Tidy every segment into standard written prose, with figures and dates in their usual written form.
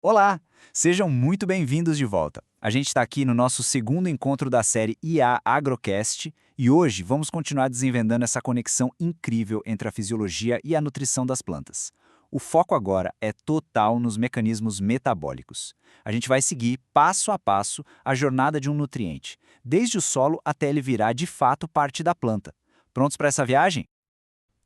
Olá! Sejam muito bem-vindos de volta. A gente está aqui no nosso segundo encontro da série IA Agrocast e hoje vamos continuar desenvendando essa conexão incrível entre a fisiologia e a nutrição das plantas. O foco agora é total nos mecanismos metabólicos. A gente vai seguir, passo a passo, a jornada de um nutriente, desde o solo até ele virar de fato parte da planta. Prontos para essa viagem?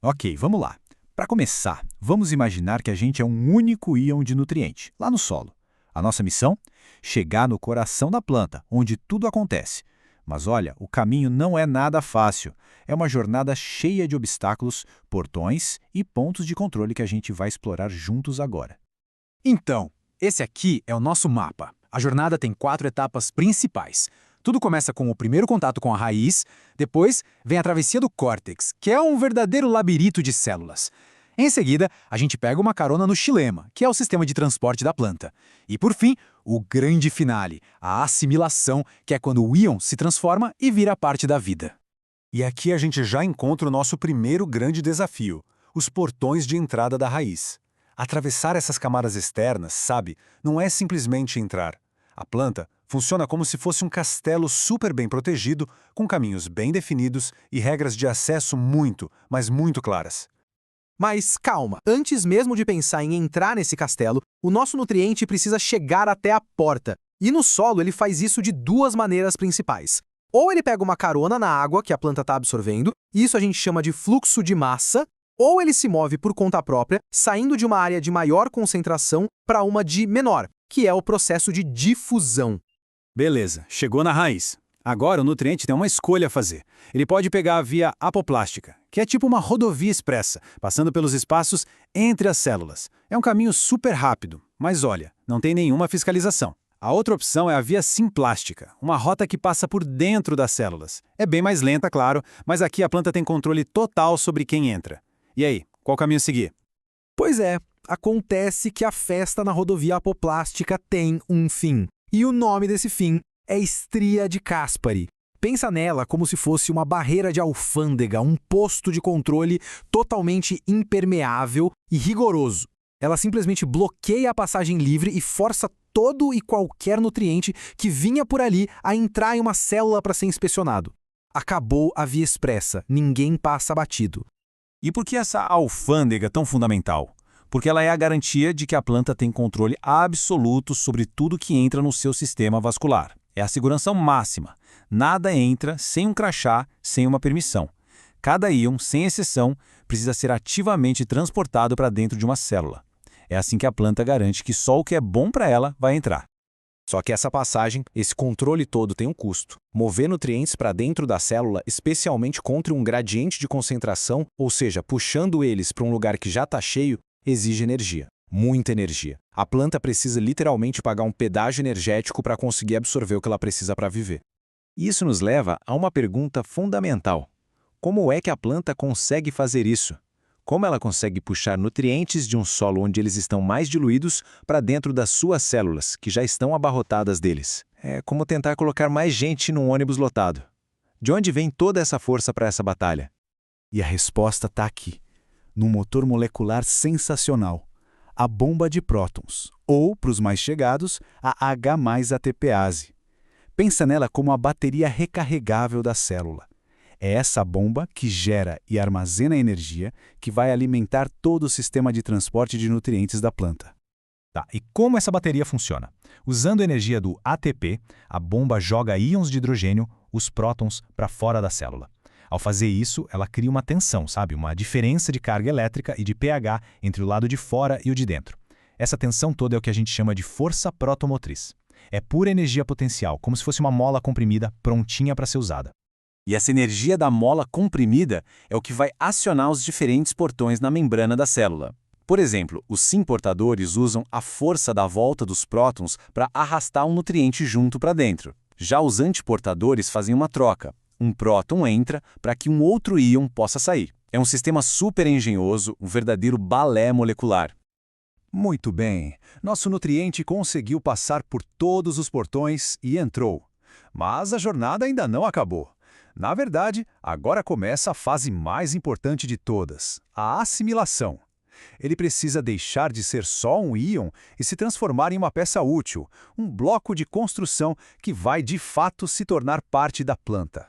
Ok, vamos lá. Para começar, vamos imaginar que a gente é um único íon de nutriente, lá no solo. A nossa missão? Chegar no coração da planta, onde tudo acontece. Mas olha, o caminho não é nada fácil. É uma jornada cheia de obstáculos, portões e pontos de controle que a gente vai explorar juntos agora. Então, esse aqui é o nosso mapa. A jornada tem 4 etapas principais. Tudo começa com o primeiro contato com a raiz, depois vem a travessia do córtex, que é um verdadeiro labirinto de células. Em seguida, a gente pega uma carona no xilema, que é o sistema de transporte da planta. E por fim, o grande finale, a assimilação, que é quando o íon se transforma e vira parte da vida. E aqui a gente já encontra o nosso primeiro grande desafio, os portões de entrada da raiz. Atravessar essas camadas externas, sabe, não é simplesmente entrar. A planta funciona como se fosse um castelo super bem protegido, com caminhos bem definidos e regras de acesso muito, mas muito claras. Mas calma, antes mesmo de pensar em entrar nesse castelo, o nosso nutriente precisa chegar até a porta. E no solo ele faz isso de duas maneiras principais. Ou ele pega uma carona na água que a planta está absorvendo, isso a gente chama de fluxo de massa, ou ele se move por conta própria, saindo de uma área de maior concentração para uma de menor, que é o processo de difusão. Beleza, chegou na raiz. Agora o nutriente tem uma escolha a fazer. Ele pode pegar a via apoplástica, que é tipo uma rodovia expressa, passando pelos espaços entre as células. É um caminho super rápido, mas olha, não tem nenhuma fiscalização. A outra opção é a via simplástica, uma rota que passa por dentro das células. É bem mais lenta, claro, mas aqui a planta tem controle total sobre quem entra. E aí, qual caminho seguir? Pois é, acontece que a festa na rodovia apoplástica tem um fim. E o nome desse fim é estria de Caspary. Pensa nela como se fosse uma barreira de alfândega, um posto de controle totalmente impermeável e rigoroso. Ela simplesmente bloqueia a passagem livre e força todo e qualquer nutriente que vinha por ali a entrar em uma célula para ser inspecionado. Acabou a via expressa, ninguém passa batido. E por que essa alfândega é tão fundamental? Porque ela é a garantia de que a planta tem controle absoluto sobre tudo que entra no seu sistema vascular. É a segurança máxima. Nada entra sem um crachá, sem uma permissão. Cada íon, sem exceção, precisa ser ativamente transportado para dentro de uma célula. É assim que a planta garante que só o que é bom para ela vai entrar. Só que essa passagem, esse controle todo tem um custo. Mover nutrientes para dentro da célula, especialmente contra um gradiente de concentração, ou seja, puxando eles para um lugar que já está cheio, exige energia. Muita energia. A planta precisa literalmente pagar um pedágio energético para conseguir absorver o que ela precisa para viver. Isso nos leva a uma pergunta fundamental. Como é que a planta consegue fazer isso? Como ela consegue puxar nutrientes de um solo onde eles estão mais diluídos para dentro das suas células, que já estão abarrotadas deles? É como tentar colocar mais gente num ônibus lotado. De onde vem toda essa força para essa batalha? E a resposta está aqui, num motor molecular sensacional, a bomba de prótons, ou, para os mais chegados, a H+ATPase. Pensa nela como a bateria recarregável da célula. É essa bomba que gera e armazena energia que vai alimentar todo o sistema de transporte de nutrientes da planta. Tá, e como essa bateria funciona? Usando a energia do ATP, a bomba joga íons de hidrogênio, os prótons, para fora da célula. Ao fazer isso, ela cria uma tensão, sabe? Uma diferença de carga elétrica e de pH entre o lado de fora e o de dentro. Essa tensão toda é o que a gente chama de força protomotriz. É pura energia potencial, como se fosse uma mola comprimida prontinha para ser usada. E essa energia da mola comprimida é o que vai acionar os diferentes portões na membrana da célula. Por exemplo, os sim-portadores usam a força da volta dos prótons para arrastar um nutriente junto para dentro. Já os antiportadores fazem uma troca. Um próton entra para que um outro íon possa sair. É um sistema super engenhoso, um verdadeiro balé molecular. Muito bem, nosso nutriente conseguiu passar por todos os portões e entrou. Mas a jornada ainda não acabou. Na verdade, agora começa a fase mais importante de todas, a assimilação. Ele precisa deixar de ser só um íon e se transformar em uma peça útil, um bloco de construção que vai de fato se tornar parte da planta.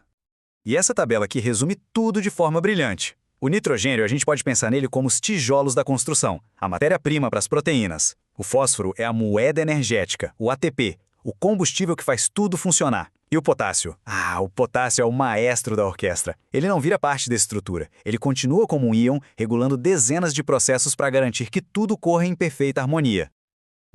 E essa tabela aqui resume tudo de forma brilhante. O nitrogênio, a gente pode pensar nele como os tijolos da construção, a matéria-prima para as proteínas. O fósforo é a moeda energética, o ATP, o combustível que faz tudo funcionar. E o potássio? O potássio é o maestro da orquestra. Ele não vira parte da estrutura. Ele continua como um íon, regulando dezenas de processos para garantir que tudo corra em perfeita harmonia.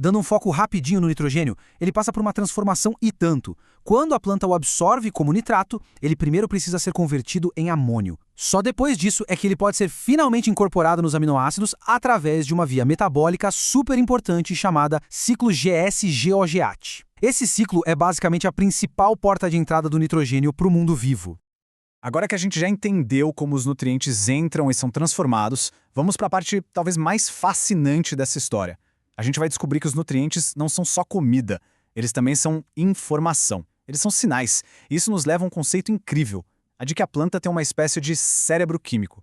Dando um foco rapidinho no nitrogênio, ele passa por uma transformação e tanto. Quando a planta o absorve como nitrato, ele primeiro precisa ser convertido em amônio. Só depois disso é que ele pode ser finalmente incorporado nos aminoácidos através de uma via metabólica super importante chamada ciclo GS-GOGAT. Esse ciclo é basicamente a principal porta de entrada do nitrogênio para o mundo vivo. Agora que a gente já entendeu como os nutrientes entram e são transformados, vamos para a parte talvez mais fascinante dessa história. A gente vai descobrir que os nutrientes não são só comida, eles também são informação. Eles são sinais. E isso nos leva a um conceito incrível, a de que a planta tem uma espécie de cérebro químico.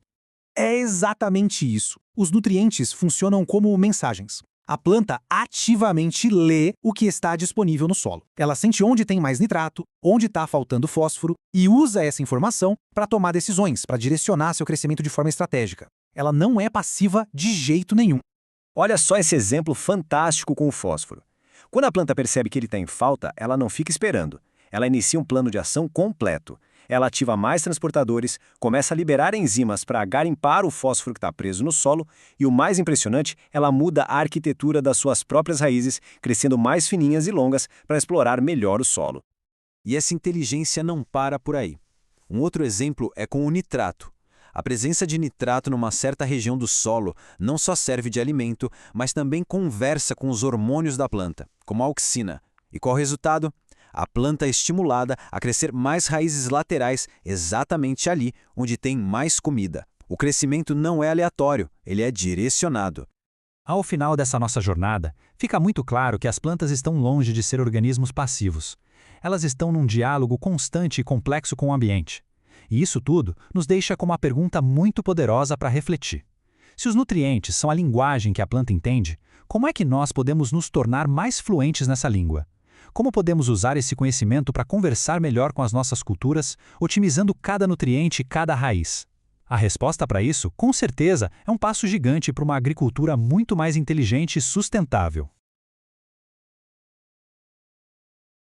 É exatamente isso. Os nutrientes funcionam como mensagens. A planta ativamente lê o que está disponível no solo. Ela sente onde tem mais nitrato, onde está faltando fósforo e usa essa informação para tomar decisões, para direcionar seu crescimento de forma estratégica. Ela não é passiva de jeito nenhum. Olha só esse exemplo fantástico com o fósforo. Quando a planta percebe que ele está em falta, ela não fica esperando. Ela inicia um plano de ação completo. Ela ativa mais transportadores, começa a liberar enzimas para garimpar o fósforo que está preso no solo e, o mais impressionante, ela muda a arquitetura das suas próprias raízes, crescendo mais fininhas e longas para explorar melhor o solo. E essa inteligência não para por aí. Um outro exemplo é com o nitrato. A presença de nitrato numa certa região do solo não só serve de alimento, mas também conversa com os hormônios da planta, como a auxina. E qual o resultado? A planta é estimulada a crescer mais raízes laterais exatamente ali onde tem mais comida. O crescimento não é aleatório, ele é direcionado. Ao final dessa nossa jornada, fica muito claro que as plantas estão longe de ser organismos passivos. Elas estão num diálogo constante e complexo com o ambiente. E isso tudo nos deixa com uma pergunta muito poderosa para refletir. Se os nutrientes são a linguagem que a planta entende, como é que nós podemos nos tornar mais fluentes nessa língua? Como podemos usar esse conhecimento para conversar melhor com as nossas culturas, otimizando cada nutriente e cada raiz? A resposta para isso, com certeza, é um passo gigante para uma agricultura muito mais inteligente e sustentável.